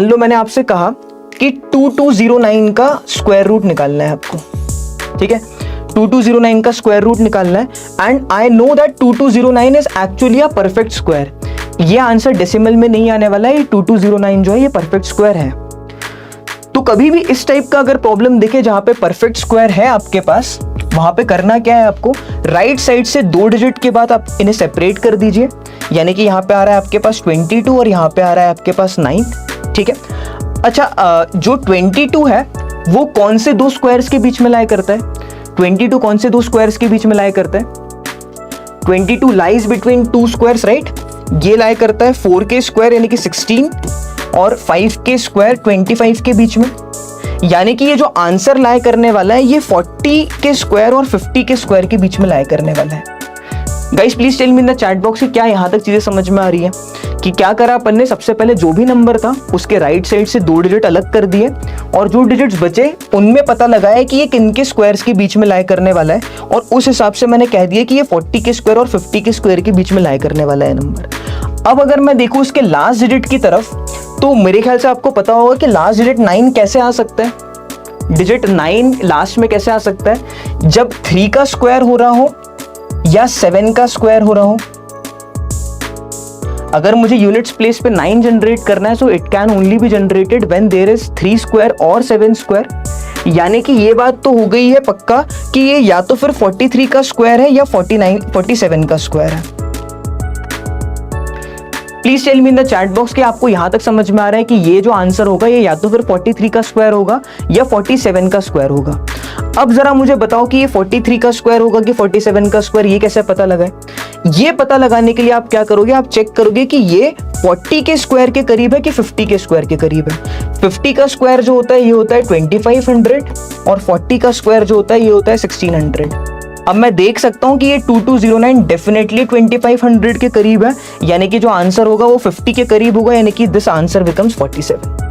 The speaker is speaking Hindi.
मान लो मैंने आपसे कहा कि 2209 का स्क्वायर रूट निकालना है आपको, ठीक है, 2209 का स्क्वायर रूट निकालना है, and I know that 2209 is actually a perfect square. ये आंसर डेसिमल में नहीं आने वाला है, ये 2209 जो है ये परफेक्ट स्क्वायर है। तो कभी भी इस टाइप का अगर प्रॉब्लम दिखे जहां पे परफेक्ट स्क्वायर है आपके पास, वहां पे करना क्या है आपको, राइट साइड से 2 डिजिट के बाद आप इन्हें सेपरेट कर दीजिए। यानी कि यहाँ पे आ रहा है आपके पास 22 और यहाँ पे आ रहा है आपके पास 9, ठीक है। अच्छा, जो 22 है वो कौन से 2 स्क्वायर्स के बीच में लाई करता है? 22 कौन से 2 स्क्वायर्स के बीच में लाई करता है? 22 लाइज बिटवीन 2 स्क्वायर्स, राइट। ये लाई करता है 4 के स्क्वायर यानी कि 16 और 5 के स्क्वायर 25 के बीच में। यानी कि ये जो आंसर लाई करने वाला है ये 40 के स्क्वायर और 50 के स्क्वायर के बीच में लाई करने वाला है। Guys please tell me in the chat box कि क्या यहाँ तक चीजें समझ में आ रही है कि क्या करा अपन ने, सबसे पहले जो भी नंबर था उसके राइट साइड से 2 डिजिट अलग कर दिए और जो डिजिट्स बचे उनमें पता लगाया कि ये किनके स्क्वायर्स के बीच में लाई करने वाला है, और उस हिसाब से मैंने कह दिया कि ये 40 के स्क्वायर और 50 के स्क्वायर के बीच में लाई करने वाला है नंबर। अब अगर मैं देखूं उसके लास्ट डिजिट की तरफ, तो मेरे ख्याल से आपको पता होगा कि लास्ट डिजिट 9 कैसे आ सकता है। डिजिट 9 लास्ट में कैसे आ सकता है? जब 3 का स्क्वायर हो रहा हो या 7 का स्क्वायर हो रहा हो। अगर मुझे यूनिट्स प्लेस पे 9 जनरेट करना है, so it can only be generated when there is 3 square और 7 स्क्वायर। यानी कि ये बात तो हो गई है पक्का कि ये या तो फिर 43 का स्क्वायर है या 47 का स्क्वायर है। Please tell me in the chat box कि आपको यहां तक समझ में आ रहा है कि ये जो आंसर होगा ये या तो फिर 43 का स्क्वायर होगा या 47 का स्क्वायर होगा। अब जरा मुझे बताओ कि ये 43 का स्क्वायर होगा कि 47 का स्क्वायर, ये कैसे पता लगाए? ये पता लगाने के लिए आप क्या करोगे, आप चेक करोगे कि ये 40 के स्क्वायर के करीब है कि 50 के स्क्वायर के करीब है। 50 का स्क्वायर जो होता है ये होता है 2500 और 40 का स्क्वायर जो होता है ये होता है 1600। अब मैं देख सकता हूं कि ये 2209 डेफिनेटली 2500 के करीब है, यानी कि जो आंसर होगा वो 50 के करीब होगा, यानी कि दिस आंसर बिकम्स 47।